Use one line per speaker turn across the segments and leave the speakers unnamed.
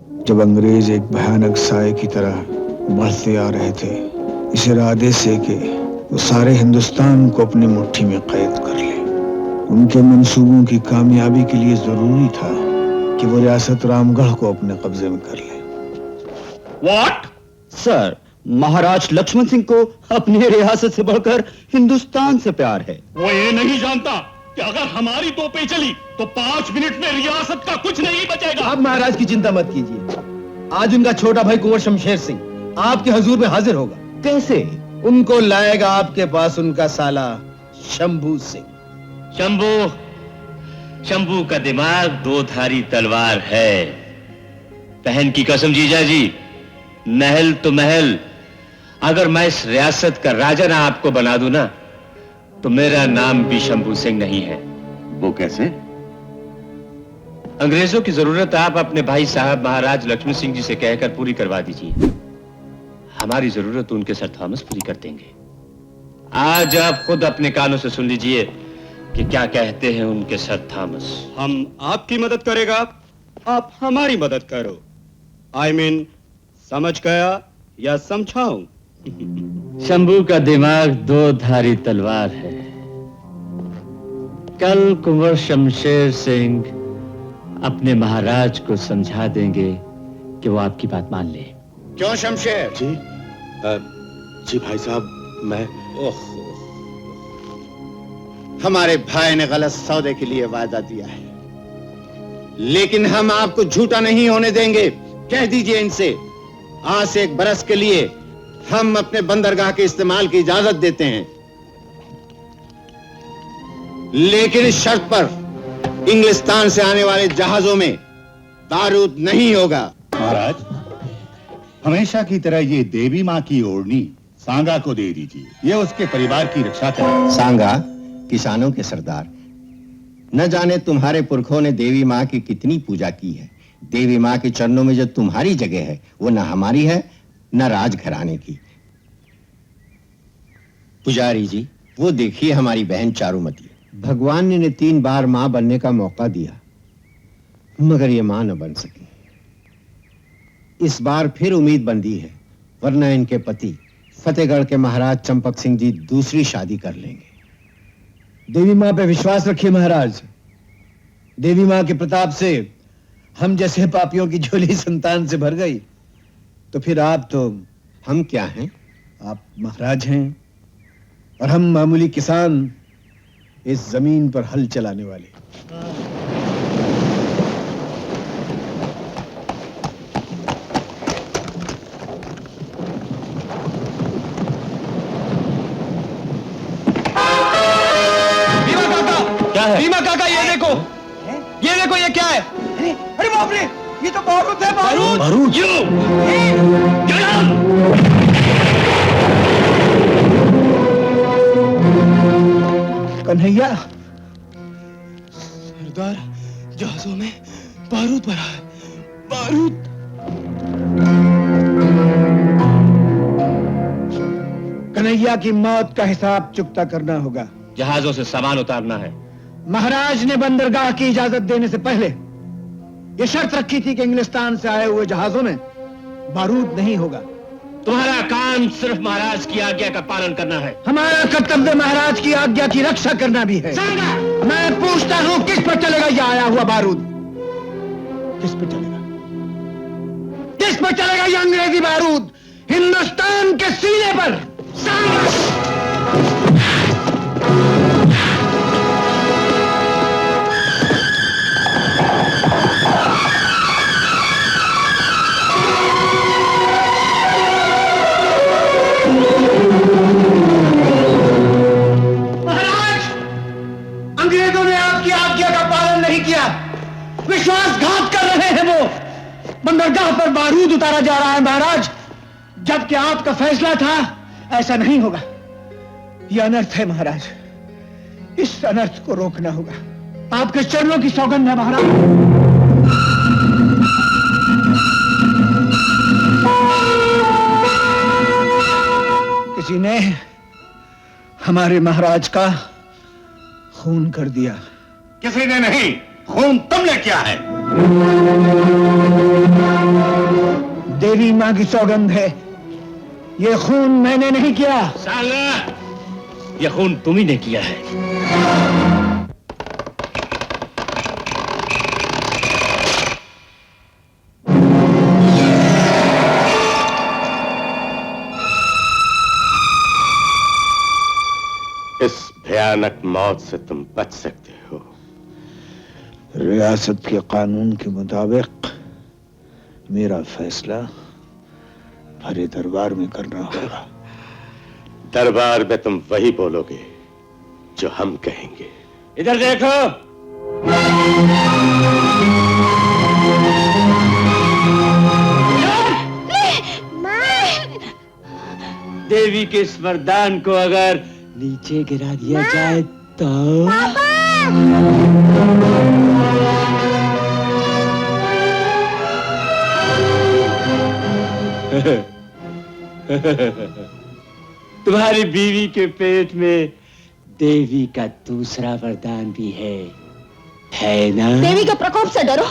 जब अंग्रेज एक भयानक साए की तरह बढ़ते आ रहे थे, इस इरादे से कि वो सारे हिंदुस्तान को अपनी मुट्ठी में कैद कर ले। उनके मंसूबों की कामयाबी के लिए जरूरी था कि वो रियासत रामगढ़ को अपने कब्जे में कर ले।
What? सर, महाराज लक्ष्मण सिंह को अपनी रियासत से बढ़कर हिंदुस्तान से प्यार है।
वो ये नहीं जानता कि अगर हमारी तोपें चली तो 5 मिनट में रियासत का कुछ नहीं बचेगा।
आप महाराज की चिंता मत कीजिए। आज उनका छोटा भाई कुंवर शमशेर सिंह आपके हुजूर में हाजिर होगा।
कैसे?
उनको लाएगा आपके पास उनका साला शंभू सिंह।
शंभू का दिमाग 2 धारी तलवार है। बहन की कसम जीजा जी, महल तो महल, अगर मैं इस रियासत का राजा ना आपको बना दूं ना, तो मेरा नाम भी शंभू सिंह नहीं है।
वो कैसे?
अंग्रेजों की जरूरत आप अपने भाई साहब महाराज लक्ष्मण सिंह जी से कहकर पूरी करवा दीजिए। हमारी जरूरत उनके सर थॉमस पूरी कर देंगे। आज आप खुद अपने कानों से सुन लीजिए कि क्या कहते हैं उनके सर थॉमस।
हम आपकी मदद करेगा, आप हमारी मदद करो। I mean, समझ गया या समझाऊं?
शंभू का दिमाग 2 धारी तलवार है। कल कुंवर शमशेर सिंह अपने महाराज को समझा देंगे कि वो आपकी बात मान ले।
क्यों शमशेर?
जी भाई साहब, मैं
हमारे भाई ने गलत सौदे के लिए वादा दिया है, लेकिन हम आपको झूठा नहीं होने देंगे। कह दीजिए इनसे, आज से 1 बरस के लिए हम अपने बंदरगाह के इस्तेमाल की इजाजत देते हैं, लेकिन इस शर्त पर इंग्लिस्तान से आने वाले जहाजों में बारूद नहीं होगा।
महाराज, हमेशा की तरह ये देवी माँ की ओढ़नी सांगा को दे दीजिए। ये उसके परिवार की रक्षा करे।
सांगा किसानों के सरदार, न जाने तुम्हारे पुरखों ने देवी माँ की कितनी पूजा की है। देवी माँ के चरणों में जो तुम्हारी जगह है, वो न हमारी है न राजघराने की। पुजारी जी, वो देखिए हमारी बहन चारुमती। भगवान ने इन्हें 3 बार मां बनने का मौका दिया, मगर ये मां न बन सकी। इस बार फिर उम्मीद बंधी है, वरना इनके पति फतेहगढ़ के महाराज चंपक सिंह जी दूसरी शादी कर लेंगे।
देवी माँ पे विश्वास रखिए महाराज। देवी माँ के प्रताप से हम जैसे पापियों की झोली संतान से भर गई, तो फिर आप तो
हम क्या हैं?
आप महाराज हैं और हम मामूली किसान, इस जमीन पर हल चलाने वाले।
भीमा काका, ये देखो, ये क्या है?
अरे बाप रे, ये तो बारूद है। बारूद?
बारूद?
कन्हैया, सरदार, जहाजों में बारूद भरा है। बारूद। कन्हैया की मौत का हिसाब चुकता करना होगा।
जहाजों से सामान उतारना है।
महाराज ने बंदरगाह की इजाजत देने से पहले ये शर्त रखी थी कि इंग्लिस्तान से आए हुए जहाजों में बारूद नहीं होगा।
तुम्हारा काम सिर्फ महाराज की आज्ञा का पालन करना है।
हमारा कर्तव्य महाराज की आज्ञा की रक्षा करना भी है। मैं पूछता हूं, किस पर चलेगा यह आया हुआ बारूद? किस पर चलेगा? किस पर चलेगा यह अंग्रेजी बारूद? हिंदुस्तान के सीने पर। अंग्रेजों ने आपकी आज्ञा का पालन नहीं किया, विश्वासघात कर रहे हैं वो। बंदरगाह पर बारूद उतारा जा रहा है महाराज, जबकि आपका फैसला था ऐसा नहीं होगा। यह अनर्थ है महाराज, इस अनर्थ को रोकना होगा। आपके चरणों की सौगंध है महाराज। किसी ने हमारे महाराज का खून कर दिया।
किसी ने नहीं, खून तुमने किया है।
देवी माँ की सौगंध है, ये खून मैंने नहीं किया।
सांगा, यह खून तुम्ही ने किया है।
इस भयानक मौत से तुम बच सकते हो।
रियासत के कानून के मुताबिक मेरा फैसला भरे दरबार में करना होगा।
दरबार में तुम वही बोलोगे जो हम कहेंगे।
इधर देखो, देवी के इस वरदान को अगर नीचे गिरा दिया जाए तो तुम्हारी बीवी के पेट में देवी का दूसरा वरदान भी है ना?
देवी के प्रकोप से डरो।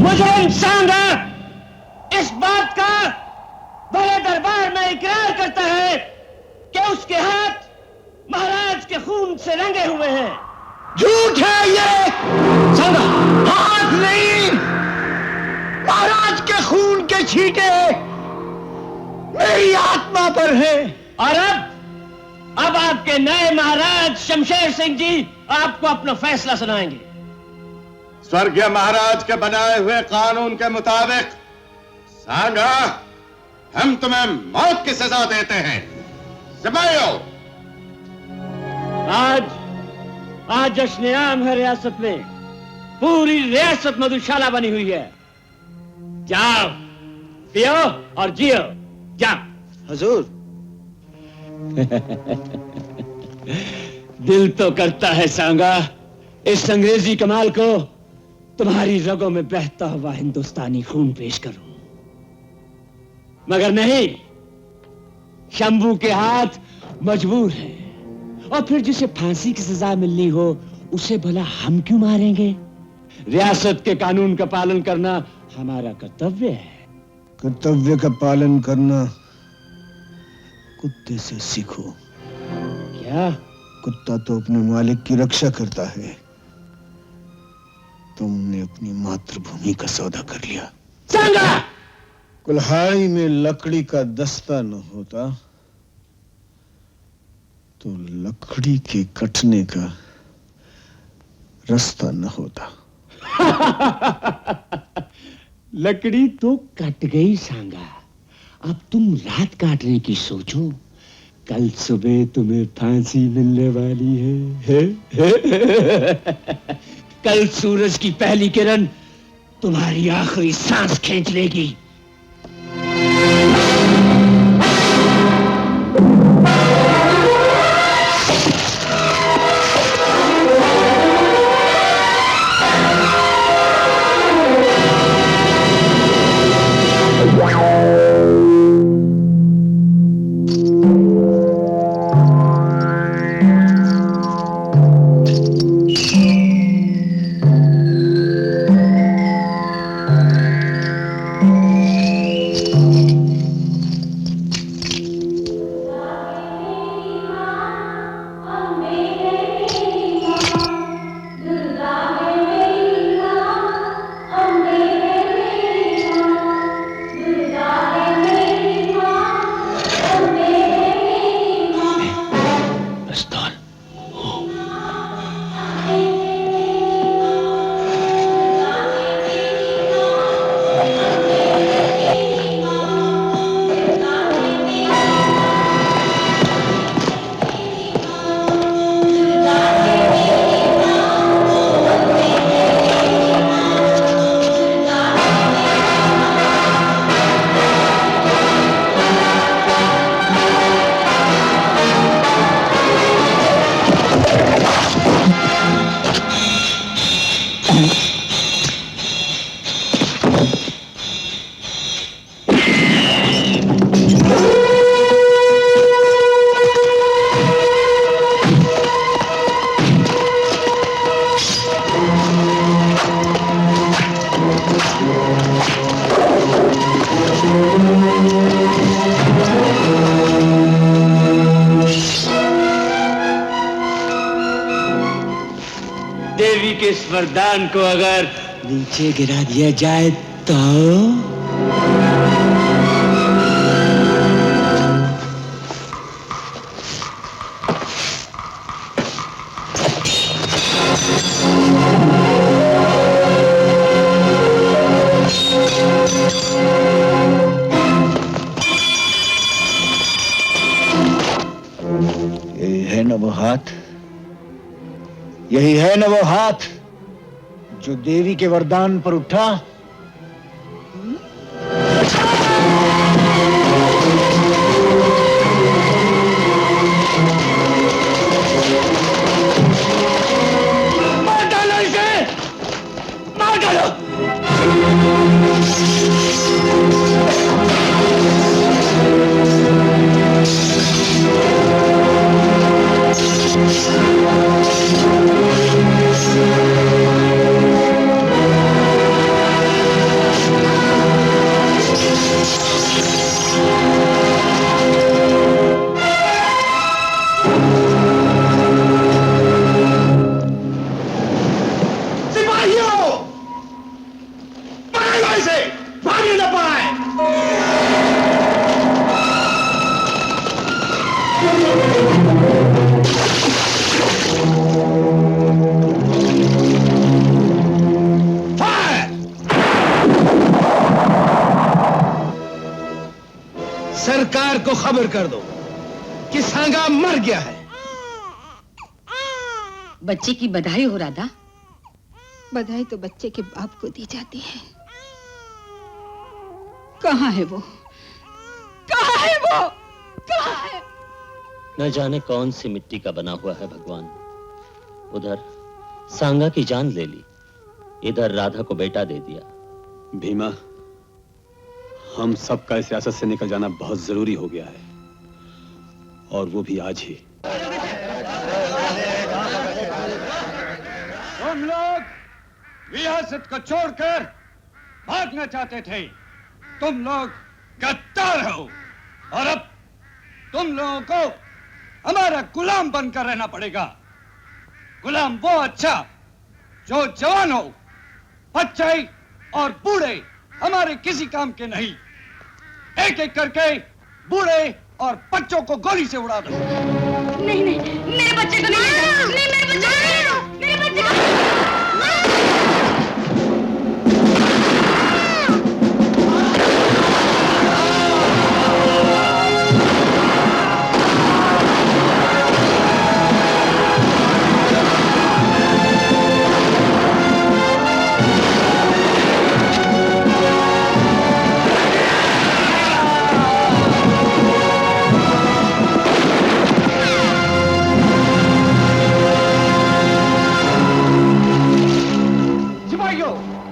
मुझे सांगा इस बात का बड़े दरबार में इकरार करता है कि उसके हाथ महाराज के खून से रंगे हुए हैं।
झूठ है ये। सांगा, हाथ नहीं, महाराज के खून के छींटे मेरी आत्मा पर है।
और अब आपके नए महाराज शमशेर सिंह जी आपको अपना फैसला सुनाएंगे।
स्वर्गीय महाराज के बनाए हुए कानून के मुताबिक सांगा, हम तुम्हें मौत की सजा देते हैं। सिपाहियों,
आज जश्न आम है रियासत में। पूरी रियासत मधुशाला बनी हुई है। जाओ, पियो और जियो, जाओ।
हजूर,
दिल तो करता है सांगा इस अंग्रेजी कमाल को तुम्हारी रगों में बहता हुआ हिंदुस्तानी खून पेश करूं, मगर नहीं, शंभू के हाथ मजबूर हैं। और फिर जिसे फांसी की सजा मिलनी हो उसे भला हम क्यों मारेंगे? रियासत के कानून का पालन करना हमारा कर्तव्य है।
कर्तव्य का पालन करना कुत्ते से सीखो।
क्या?
कुत्ता तो अपने मालिक की रक्षा करता है। तुमने अपनी मातृभूमि का सौदा कर लिया।
सांगा!
कुल्हाड़ी में लकड़ी का दस्ता न होता तो लकड़ी के कटने का रास्ता न होता।
लकड़ी तो कट गई सांगा, अब तुम रात काटने की सोचो। कल सुबह तुम्हें फांसी मिलने वाली है। कल सूरज की पहली किरण तुम्हारी आखिरी सांस खींच लेगी। वरदान को अगर नीचे गिरा दिया जाए तो
यही है न वो हाथ, यही है न वो हाथ जो देवी के वरदान पर उठा।
मार डालो इसे, मार डालो।
सरकार को खबर कर दो कि सांगा मर गया है।
बच्चे की बधाई हो राधा।
बधाई तो बच्चे के बाप को दी जाती है। कहाँ है वो? कहाँ है वो? कहाँ है?
न जाने कौन सी मिट्टी का बना हुआ है भगवान। उधर सांगा की जान ले ली, इधर राधा को बेटा दे दिया।
भीमा, हम सबका इस सियासत से निकल जाना बहुत जरूरी हो गया है, और वो भी आज ही।
तुम लोग रियासत को छोड़कर भागना चाहते थे। तुम लोग गद्दार हो, और अब तुम लोगों को हमारा गुलाम बनकर रहना पड़ेगा। गुलाम वो अच्छा जो जवान हो, बच्चे और बूढ़े हमारे किसी काम के नहीं। एक एक करके बूढ़े और बच्चों को गोली से उड़ा दो।
नहीं नहीं, मेरे बच्चे को नहीं ले जाओ। नहीं, मेरे बच्चे को नहीं ले जाओ। मेरे बच्चे को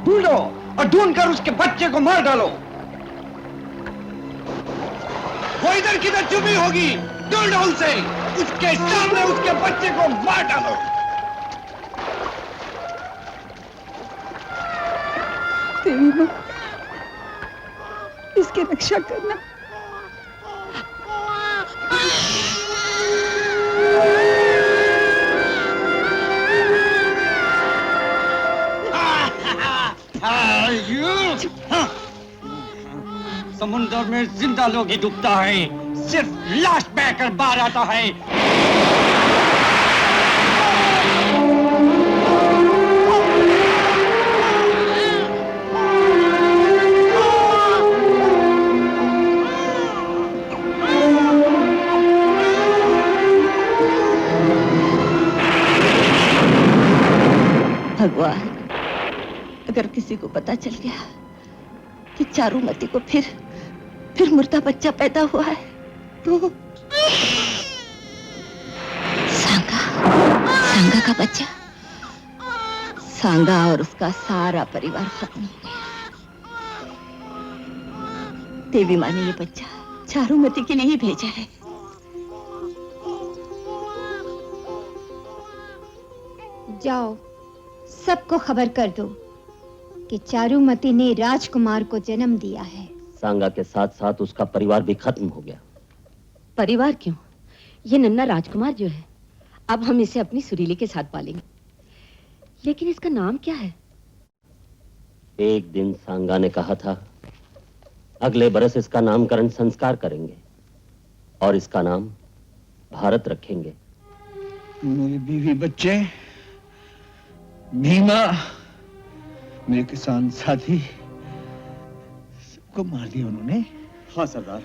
ढूंढो और ढूंढकर उसके बच्चे को मार डालो। वो इधर किधर छुपी होगी, ढूंढो उसे, उसके सामने उसके बच्चे को मार डालो।
देवी माँ, इसकी रक्षा करना।
समुद्र में जिंदा लोग ही डूबता है, सिर्फ लाश बहकर बाहर आता है।
भगवान, अगर किसी को पता चल गया कि चारुमती को फिर मुर्दा बच्चा पैदा हुआ है तो सांगा का बच्चा, सांगा और उसका सारा परिवार खत्म हो गया। देवी माँ ने ये बच्चा चारुमती के लिए ही भेजा है।
जाओ, सबको खबर कर दो कि चारुमती ने राजकुमार को जन्म दिया है।
सांगा के साथ साथ उसका परिवार भी खत्म हो गया।
परिवार क्यों? ये नन्हा राजकुमार जो है, अब हम इसे अपनी सुरीली के साथ पालेंगे। लेकिन इसका नाम क्या है?
एक दिन सांगा ने कहा था, अगले बरस इसका नामकरण संस्कार करेंगे और इसका नाम भारत रखेंगे।
मेरी बीवी, बच्चे, भीमा, मेरे किसान साथी, सबको मार दिया उन्होंने।
हाँ सरदार।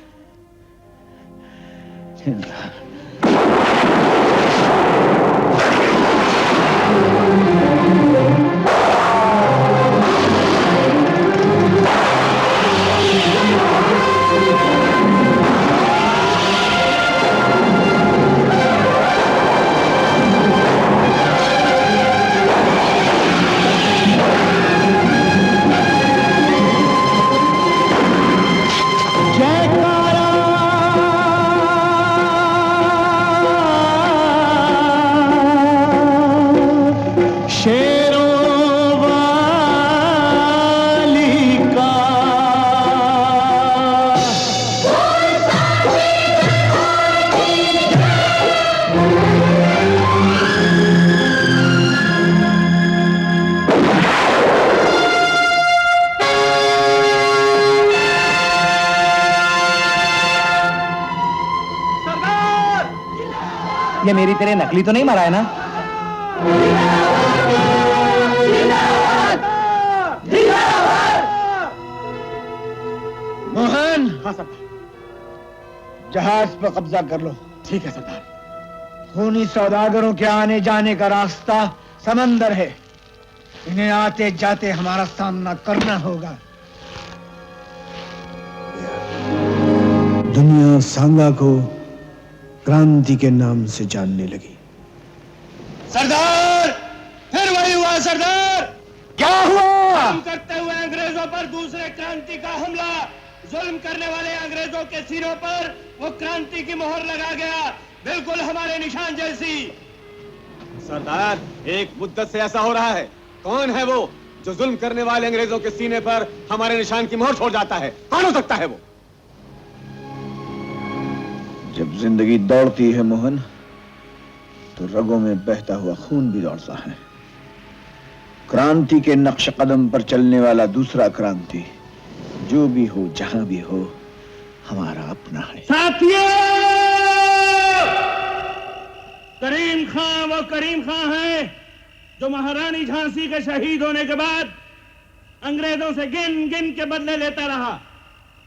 ये मेरी तेरे नकली तो नहीं मारा है ना?
मोहन,
हाँ सरदार।
जहाज पर कब्जा कर लो।
ठीक है सरदार।
खूनी सौदागरों के आने जाने का रास्ता समंदर है, इन्हें आते जाते हमारा सामना करना होगा। दुनिया सांगा को क्रांति के नाम से जानने लगी।
सरदार, फिर वही हुआ सरदार।
क्या हुआ?
हम करते हुए अंग्रेजों पर दूसरे क्रांति का हमला, जुल्म करने वाले अंग्रेजों के सिरों पर वो क्रांति की मोहर लगा गया, बिल्कुल हमारे निशान जैसी। सरदार, एक मुद्दत से ऐसा हो रहा है। कौन है वो जो जुल्म करने वाले अंग्रेजों के सीने पर हमारे निशान की मोहर छोड़ जाता है? कौन हो सकता है वो?
जब जिंदगी दौड़ती है मोहन, तो रगों में बहता हुआ खून भी दौड़ता है। क्रांति के नक्श कदम पर चलने वाला दूसरा क्रांति, जो भी हो जहां भी हो, हमारा अपना है।
साथियों, करीम खां वो करीम खां है जो महारानी झांसी के शहीद होने के बाद अंग्रेजों से गिन गिन के बदले लेता रहा,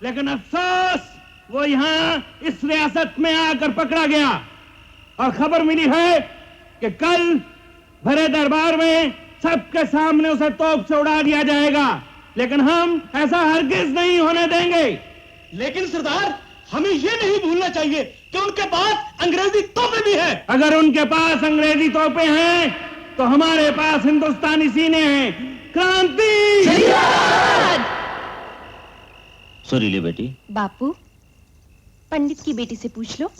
लेकिन अफसोस वो यहां इस रियासत में आकर पकड़ा गया और खबर मिली है कि कल भरे दरबार में सबके सामने उसे तोप से उड़ा दिया जाएगा, लेकिन हम ऐसा हरगिज नहीं होने देंगे।
लेकिन सरदार, हमें ये नहीं भूलना चाहिए कि उनके पास अंग्रेजी तोपें भी हैं।
अगर उनके पास अंग्रेजी तोपें हैं तो हमारे पास हिंदुस्तानी सीने हैं। क्रांति!
सुरीली बेटी।
बापू, पंडित की बेटी से पूछ लो,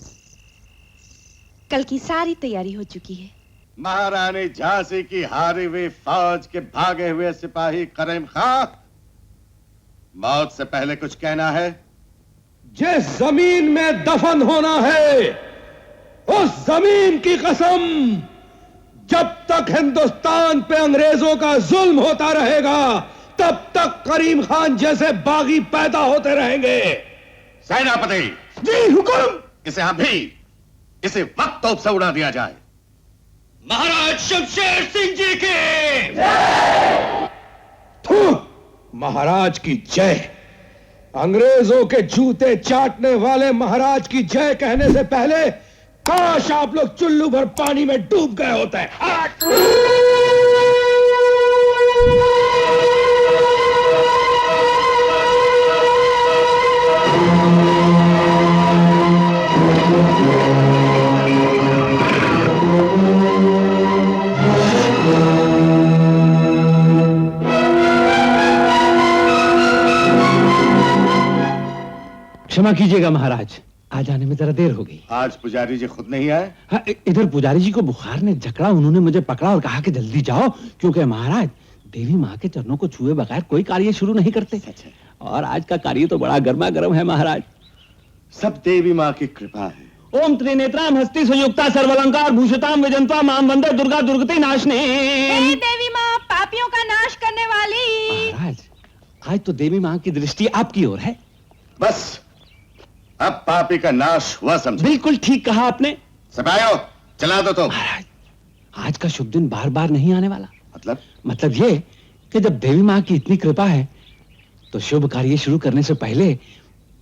कल की सारी तैयारी हो चुकी है।
महारानी झांसी की हारी हुई फौज के भागे हुए सिपाही करीम खां, मौत से पहले कुछ कहना है?
जिस जमीन में दफन होना है, उस जमीन की कसम, जब तक हिंदुस्तान पे अंग्रेजों का जुल्म होता रहेगा, तब तक करीम खान जैसे बागी पैदा होते रहेंगे।
सेनापति
जी हुक्म।
इसे अभी इसे वक्त तोप से उड़ा दिया जाए।
महाराज शमशेर सिंह जी की थू, महाराज की जय। अंग्रेजों के जूते चाटने वाले महाराज की जय कहने से पहले काश आप लोग चुल्लू भर पानी में डूब गए होते हैं।
क्षमा कीजिएगा महाराज, आज आने में जरा देर हो गई।
आज पुजारी जी खुद नहीं आए?
हाँ, इधर पुजारी जी को बुखार ने जकड़ा, उन्होंने मुझे पकड़ा और कहा कि जल्दी जाओ, क्योंकि महाराज देवी माँ के चरणों को छुए बगैर कोई कार्य शुरू नहीं करते। और आज का कार्य तो बड़ा गर्मा गर्म है महाराज।
सब देवी माँ की कृपा है।
ओम त्रिनेत्राम हस्ति संयुक्ता सर्वलंकार भूषिताम विजंत्वा मां वंदे दुर्गा दुर्गति नाशनी।
देवी माँ
पापियों का नाश करने वाली।
महाराज, आज तो देवी माँ की दृष्टि आपकी ओर है।
बस अब पापी का नाश हुआ समझो।
बिल्कुल ठीक कहा आपने।
सिपाहियों, चला दो तुम।
महाराज, आज का शुभ दिन बार बार नहीं आने वाला।
मतलब
ये कि जब देवी माँ की इतनी कृपा है तो शुभ कार्य शुरू करने से पहले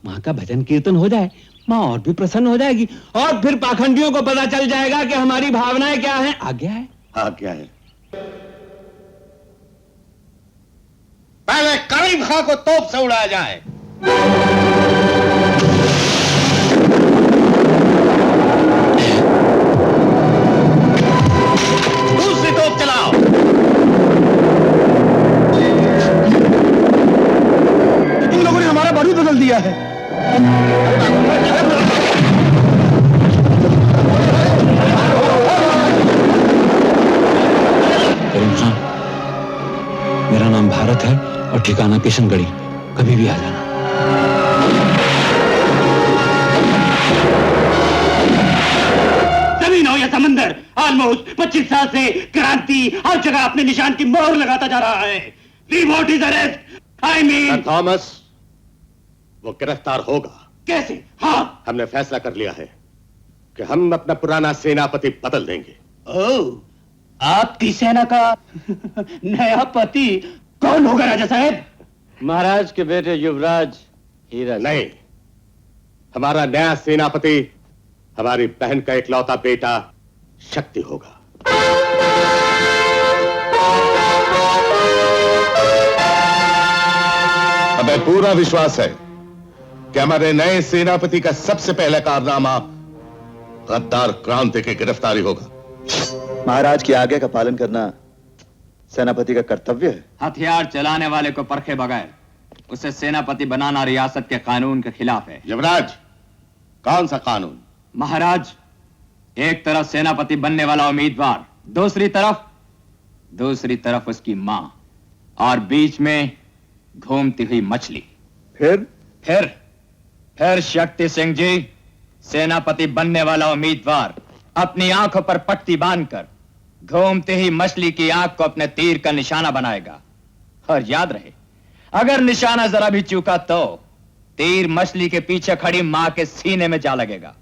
माँ का भजन कीर्तन हो जाए, माँ और भी प्रसन्न हो जाएगी और फिर पाखंडियों को पता चल जाएगा कि हमारी भावनाएं क्या हैं। आज्ञा है?
आज्ञा है। पहले करीम खां को तोप से उड़ाया जाए। दूसरी तोप चलाओ।
इन लोगों ने हमारा बारूद बदल दिया है।
करीम खान, मेरा नाम भारत है और ठिकाना किशनगढ़ी। कभी भी आ जाना।
जमीन हो या समंदर, ऑलमोस्ट 25 साल से क्रांति हर जगह अपने निशान की मोहर लगाता जा रहा है। We want his arrest. I mean
Thomas, वो गिरफ्तार होगा।
कैसे? हाँ,
हमने फैसला कर लिया है कि हम अपना पुराना सेनापति बदल देंगे।
ओह, आपकी सेना का नया पति कौन होगा राजा साहब?
महाराज के बेटे युवराज हीरा।
नहीं, हमारा नया सेनापति हमारी बहन का इकलौता बेटा शक्ति होगा। हमें पूरा विश्वास है कि हमारे नए सेनापति का सबसे पहला कारनामा गद्दार क्रांति की गिरफ्तारी होगा।
महाराज की आज्ञा का पालन करना सेनापति का कर्तव्य है।
हथियार चलाने वाले को परखे बगैर उसे सेनापति बनाना रियासत के कानून के खिलाफ है।
युवराज, कौन सा कानून?
महाराज, एक तरफ सेनापति बनने वाला उम्मीदवार, दूसरी तरफ उसकी मां और बीच में घूमती हुई मछली। फिर शक्ति सिंह जी, सेनापति बनने वाला उम्मीदवार अपनी आंखों पर पट्टी बांधकर घूमते ही मछली की आंख को अपने तीर का निशाना बनाएगा। और याद रहे, अगर निशाना जरा भी चूका तो तीर मछली के पीछे खड़ी मां के सीने में जा लगेगा।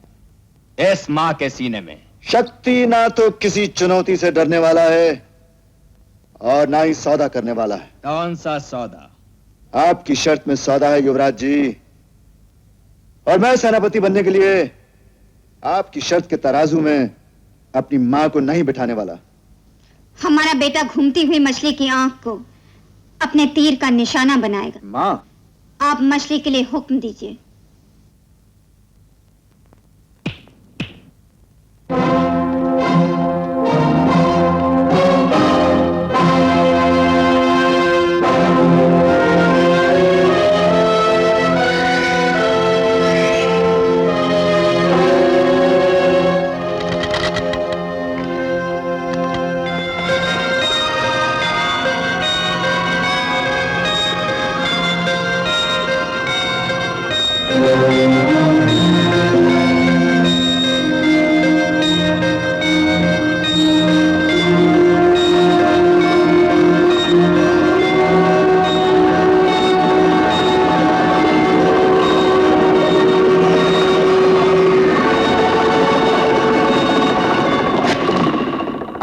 इस मां के सीने में।
शक्ति ना तो किसी चुनौती से डरने वाला है और ना ही सौदा करने वाला है।
कौन सा सौदा?
आपकी शर्त में सौदा है युवराज जी, और मैं सेनापति बनने के लिए आपकी शर्त के तराजू में अपनी मां को नहीं बिठाने वाला।
हमारा बेटा घूमती हुई मछली की आंख को अपने तीर का निशाना बनाएगा।
मां,
आप मछली के लिए हुक्म दीजिए।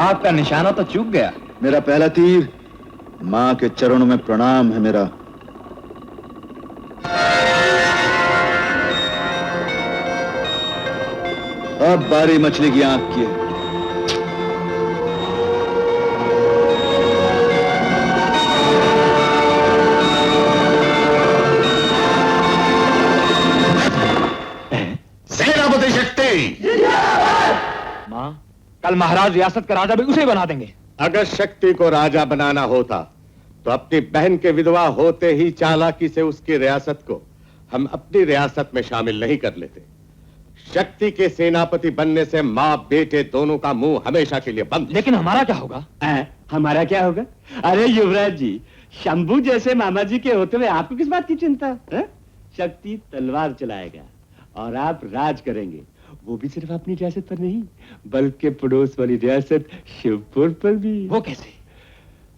आपका निशाना तो चूक गया।
मेरा पहला तीर मां के चरणों में प्रणाम है मेरा। अब बारी मछली की आंख की है।
सेनापति शक्ति।
मां, कल महाराज रियासत का राजा भी उसे बना देंगे।
अगर शक्ति को राजा बनाना होता तो अपनी बहन के विधवा होते ही चालाकी से उसकी रियासत को हम अपनी रियासत में शामिल नहीं कर लेते। शक्ति के सेनापति बनने से माँ बेटे दोनों का मुंह हमेशा के लिए बंद।
लेकिन हमारा क्या होगा?
हमारा क्या होगा? अरे युवराज जी, शंभू जैसे मामा जी के होते हुए आपको किस बात की चिंता है? शक्ति तलवार चलाएगा और आप राज करेंगे, वो भी सिर्फ अपनी रियासत पर नहीं बल्कि पड़ोस वाली रियासत शिवपुर पर भी।
वो कैसे?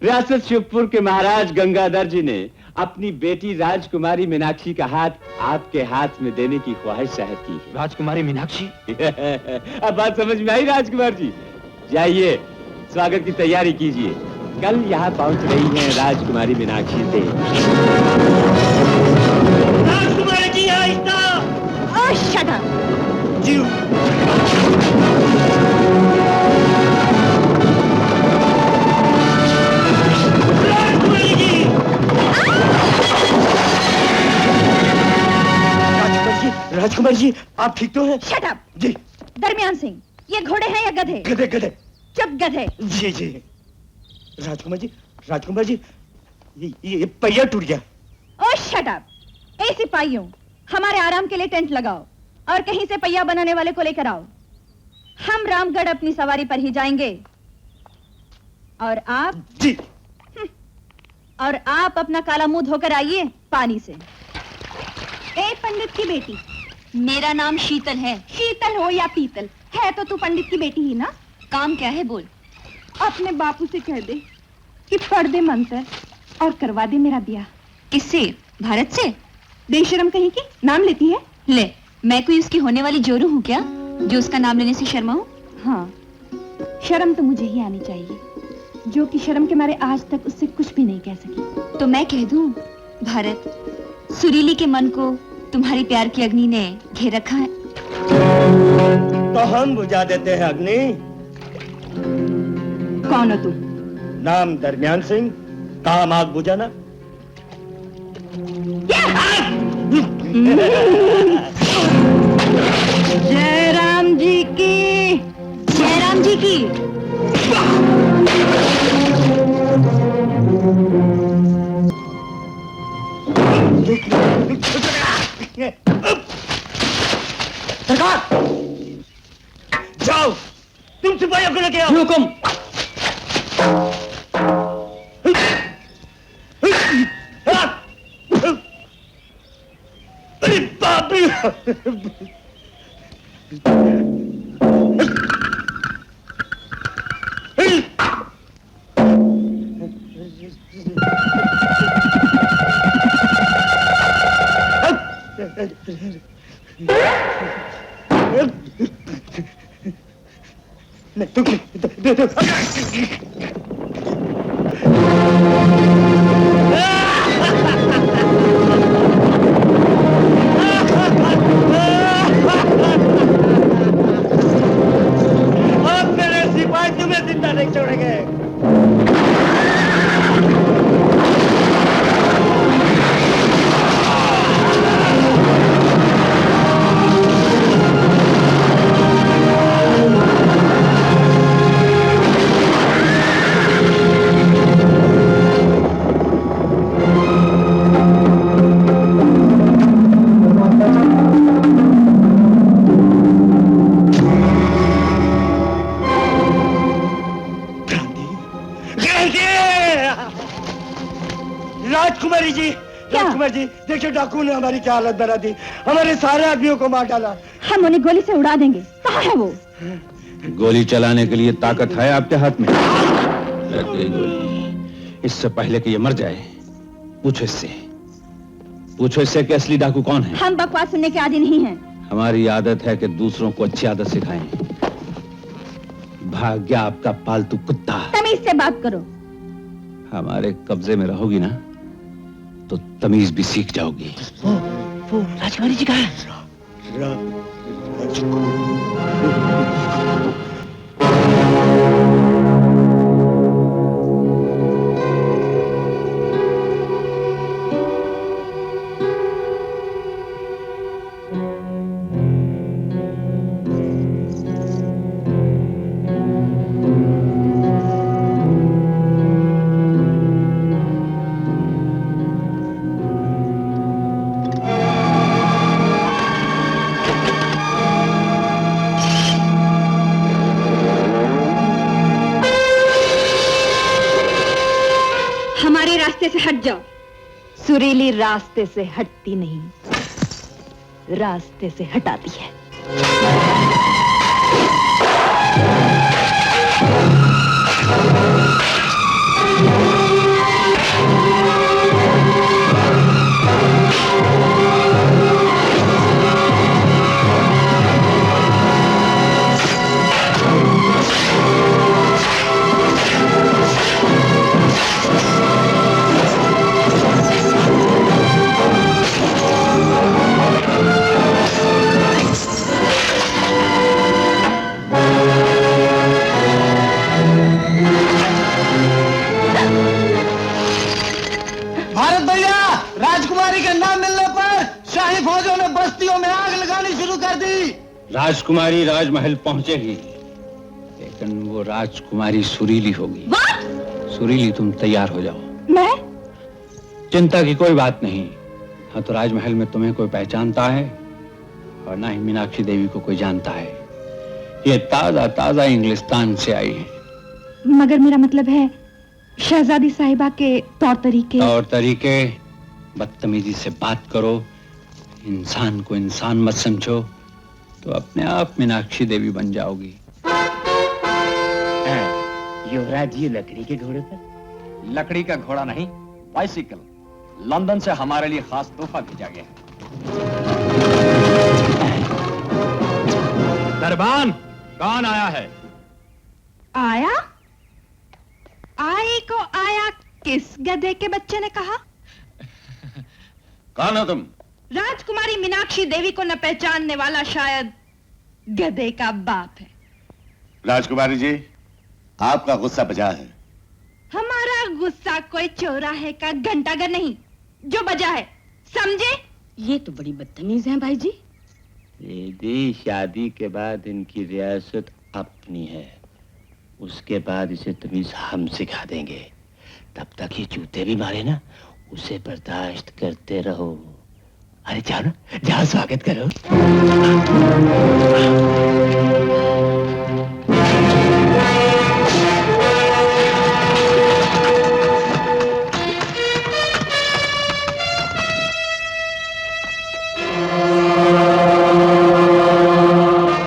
रियासत शिवपुर के महाराज गंगाधर जी ने अपनी बेटी राजकुमारी मीनाक्षी का हाथ आपके हाथ में देने की ख्वाहिश जाहिर की है।
राजकुमारी मीनाक्षी?
अब बात समझ में आई राजकुमार जी? जाइए स्वागत की तैयारी कीजिए, कल यहाँ पहुंच रही हैं राजकुमारी मीनाक्षी से।
राजकुमारी जी आहिस्ता।
ओह शट अप।
जी राजकुमार जी आप ठीक तो हैं?
Shut up.
जी।
दरमियान सिंह, ये घोड़े हैं या गधे?
गधे गधे।
चुप गधे।
जी जी। राजकुमार जी ये पहिया टूट गया।
ओह शट अप। ए सिपाहियों, हमारे आराम के लिए टेंट लगाओ और कहीं से पहिया बनाने वाले को लेकर आओ। हम रामगढ़ अपनी सवारी पर ही जाएंगे। और आप?
जी।
और आप अपना काला मुंह धोकर आइए पानी से। ए पंडित की बेटी, मेरा नाम शीतल है। शीतल हो या पीतल, है तो तू पंडित की बेटी ही ना। काम क्या है बोल। अपने बापू से कह दे कि पढ़ दे मंत्र और करवा दे मेरा ब्याह। किससे? भारत से? बेशरम कहीं की, नाम लेती है। ले, मैं कोई उसकी होने वाली जोरू हूँ क्या जो उसका नाम लेने से शर्माऊं? हाँ, शर्म तो मुझे ही आनी चाहिए, जो कि शर्म के मारे आज तक उससे कुछ भी नहीं कह सकी। तो मैं कह दूं, भारत, सुरीली के मन को तुम्हारी प्यार की अग्नि ने घेर रखा है।
तो हम बुझा देते हैं अग्नि।
कौन हो तुम?
नाम दरमियान सिंह, काम आग बुझाना।
जय राम जी की, जय राम जी की।
सरकार जाओ, तुम सिपाहियों को लेके आओ।
हुकुम।
अरे बाप रे। अब मेरे सिपाही तुम्हें जिंदा नहीं छोड़ेंगे। राजकुमारी जी, राजकुमार जी, देखिए डाकू ने हमारी क्या हालत बना दी, हमारे सारे आदमियों को मार डाला।
हम उन्हें गोली से उड़ा देंगे। कहाँ है वो?
गोली चलाने के लिए ताकत है आपके हाथ में? लग गई गोली। इससे पहले कि ये मर जाए, पूछो इससे कि असली डाकू कौन है।
हम बकवास सुनने के आदी नहीं हैं।
हमारी आदत है कि दूसरों को अच्छी आदत सिखाएं। भाग्य आपका पालतू कुत्ता।
तमीज से बात करो।
हमारे कब्जे में रहोगी ना तो तमीज भी सीख जाओगी।
वो राजकुमारी जी कहाँ है?
हमारे रास्ते से हट जाओ। सुरीली रास्ते से हटती नहीं, रास्ते से हटाती है।
बस्तियों में आग लगानी शुरू कर दी।
राजकुमारी राजमहल पहुंचेगी, लेकिन वो राजकुमारी सुरीली होगी। सुरीली, तुम तैयार हो जाओ।
मैं?
चिंता की कोई बात नहीं। हाँ, तो राजमहल में तुम्हें कोई पहचानता है और ना ही मीनाक्षी देवी को कोई जानता है। ये ताजा ताजा इंग्लिस्तान से आई है।
मगर मेरा मतलब है शहजादी साहिबा के तौर तरीके।
बदतमीजी से बात करो, इंसान को इंसान मत समझो, तो अपने आप मीनाक्षी देवी बन जाओगी।
युवराज जी लकड़ी के घोड़े पर? लकड़ी का घोड़ा नहीं, बाइसिकल। लंदन से हमारे लिए खास तोहफा भेजा गया है। दरबान, कौन आया है?
आया? आए को आया किस गधे के बच्चे ने कहा?
कौन हो तुम?
राजकुमारी मीनाक्षी देवी को न पहचानने वाला शायद गधे का बाप है।
राजकुमारी जी, आपका गुस्सा बजा है।
हमारा गुस्सा कोई चौराहे का घंटाघर नहीं जो बजा है, समझे?
ये तो बड़ी बदतमीज है भाई जी।
दीदी, शादी के बाद इनकी रियासत अपनी है, उसके बाद इसे तमीज हम सिखा देंगे। तब तक ये जूते भी मारे ना, उसे बर्दाश्त करते रहो। अरे जाओ ना, जाओ स्वागत करो।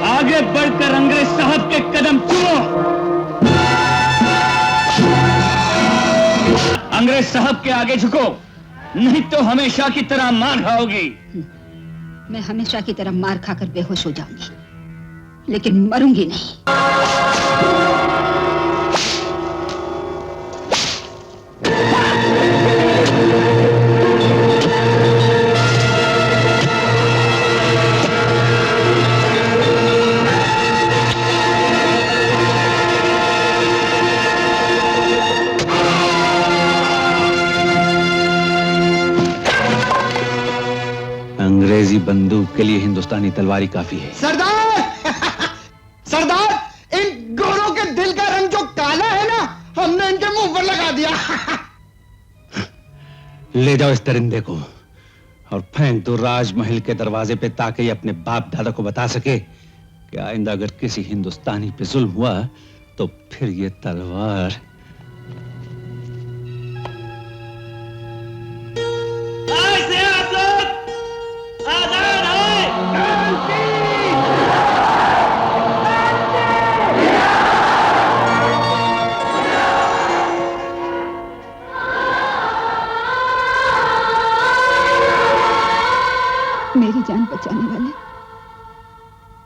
आगे बढ़कर अंग्रेज साहब के कदम चूमो। अंग्रेज साहब के आगे झुको, नहीं तो हमेशा की तरह मार खाओगी।
मैं हमेशा की तरह मार खाकर बेहोश हो जाऊंगी, लेकिन मरूंगी नहीं।
अंग्रेजी बंदूक के लिए हिंदुस्तानी तलवारी काफी है।
सरदार सरदार, इन गोरों के दिल का रंग जो काला है ना, हमने इनके मुंह पर लगा दिया।
ले जाओ इस दरिंदे को और फेंक दो राजमहल के दरवाजे पे, ताकि ये अपने बाप दादा को बता सके कि आइंदा अगर किसी हिंदुस्तानी पे जुल्म हुआ तो फिर ये तलवार।
मेरी जान बचाने वाले,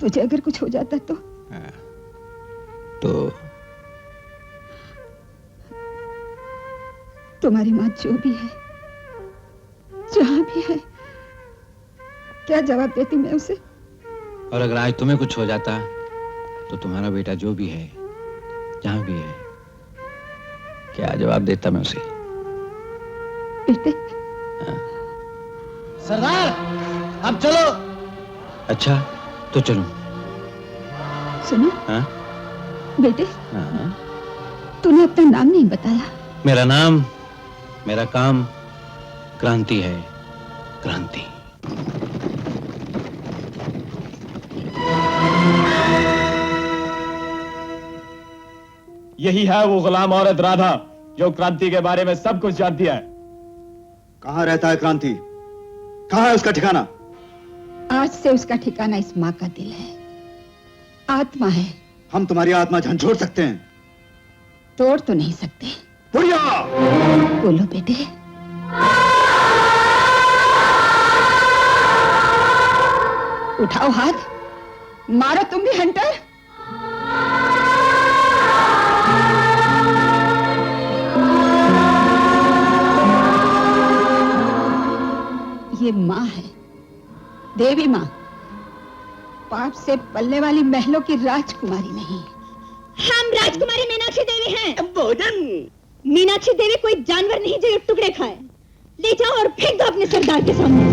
तुझे अगर कुछ हो जाता तो तुम्हारी माँ जो भी है, जहां भी है, क्या जवाब देती मैं उसे?
और अगर आज तुम्हें कुछ हो जाता तो तुम्हारा बेटा जो भी है, जहां भी है, क्या जवाब देता मैं उसे?
बेटे।
सरदार, अब चलो।
अच्छा, तो चलो।
सुनो।
हाँ?
बेटे,
हाँ?
तूने अपना नाम नहीं बताया।
मेरा नाम, मेरा काम क्रांति है, क्रांति।
यही है वो गुलाम औरत राधा जो क्रांति के बारे में सब कुछ जानती है।
कहां रहता है क्रांति? कहां है उसका ठिकाना?
आज से उसका ठिकाना इस माँ का दिल है, आत्मा है।
हम तुम्हारी आत्मा झंझोड़ सकते हैं,
तोड़ तो नहीं सकते।
बुढ़िया!
बोलो बेटे। उठाओ हाथ, मारो तुम भी हंटर। ये माँ है, देवी माँ, पाप से पलने वाली महलों की राजकुमारी नहीं।
हम राजकुमारी मीनाक्षी देवी हैं। भोजन। मीनाक्षी देवी कोई जानवर नहीं जो टुकड़े खाए। ले जाओ और फेंक दो अपने सरदार के सामने।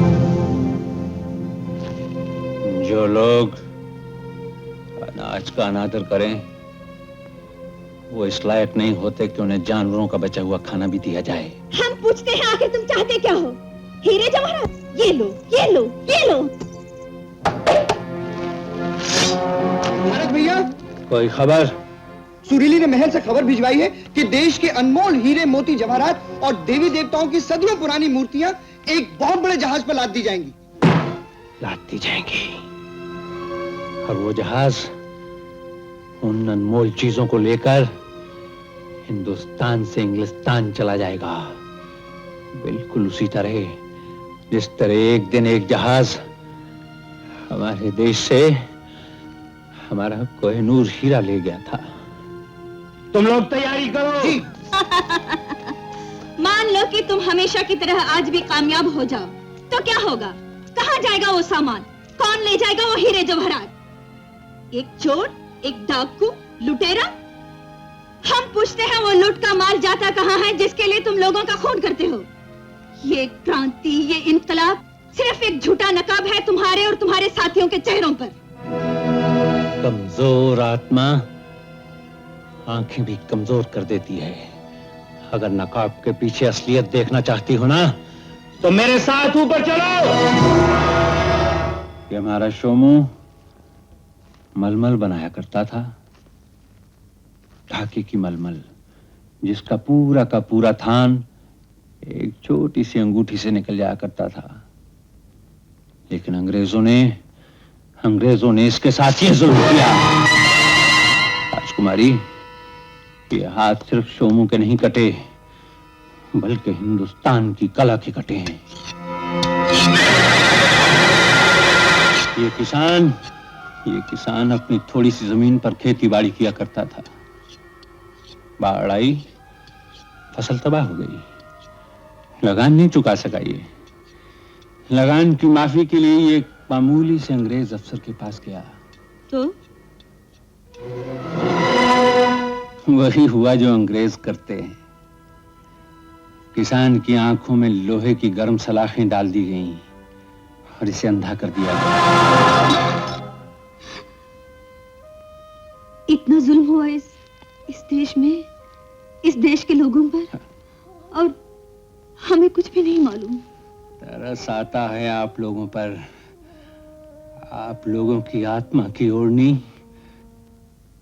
जो लोग अनाज का अनादर करें वो इस लायक नहीं होते कि उन्हें जानवरों का बचा हुआ खाना भी दिया जाए।
हम पूछते हैं आखिर तुम चाहते क्या हो? हीरे जवाहरात? ये लो, ये लो, ये लो।
महाराज भैया,
कोई खबर?
सुरीली ने महल से खबर भिजवाई है कि देश के अनमोल हीरे मोती जवाहरात और देवी देवताओं की सदियों पुरानी मूर्तियां एक बहुत बड़े जहाज पर लाद दी जाएंगी।
लाद दी जाएंगी और वो जहाज उन अनमोल चीजों को लेकर हिंदुस्तान से इंग्लिस्तान चला जाएगा, बिल्कुल उसी तरह जिस तरह एक दिन एक जहाज हमारे देश से हमारा कोहिनूर हीरा ले गया था। तुम लोग तैयारी करो। जी।
मान लो कि तुम हमेशा की तरह आज भी कामयाब हो जाओ, तो क्या होगा? कहाँ जाएगा वो सामान? कौन ले जाएगा वो हीरे जवाहरात? एक चोर, एक डाकू, लुटेरा? हम पूछते हैं वो लूट का माल जाता कहाँ है जिसके लिए तुम लोगों का खून करते हो? ये क्रांति, ये इनकलाब सिर्फ एक झूठा नकाब है तुम्हारे और तुम्हारे साथियों के चेहरों पर।
कमजोर आत्मा आंखें भी कमजोर कर देती है। अगर नकाब के पीछे असलियत देखना चाहती हो ना, तो मेरे साथ ऊपर चलो। ये हमारा शोमू मलमल बनाया करता था, ढाके की मलमल, जिसका पूरा का पूरा थान एक छोटी सी अंगूठी से निकल जाया करता था। लेकिन अंग्रेजों ने इसके साथ ये जुल्म किया। राजकुमारी, ये हाथ सिर्फ शोमू के नहीं कटे, बल्कि हिंदुस्तान की कला के कटे हैं। ये किसान अपनी थोड़ी सी जमीन पर खेती बाड़ी किया करता था। बाढ़ आई, फसल तबाह हो गई, लगान नहीं चुका सका। ये लगान की माफी के लिए ये मामूली से अंग्रेज अफसर के पास गया,
तो
वही हुआ जो अंग्रेज करते हैं। किसान की आंखों में लोहे की गर्म सलाखें डाल दी गईं और इसे अंधा कर दिया गया।
इतना जुल्म हुआ इस देश में, इस देश के लोगों पर, और हमें कुछ भी नहीं मालूम।
तरस आता है आप लोगों पर। आप लोगों की आत्मा की ओढ़नी,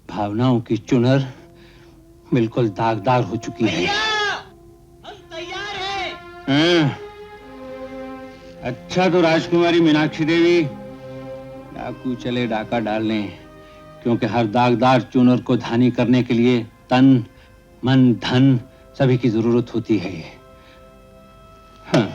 भावनाओं की चुनर बिल्कुल दागदार हो चुकी है।
हम तैयार हैं।
अच्छा, तो राजकुमारी मीनाक्षी देवी, डाकू चले डाका डालने, क्योंकि हर दागदार चुनर को धानी करने के लिए तन, मन, धन सभी की जरूरत होती है। हाँ।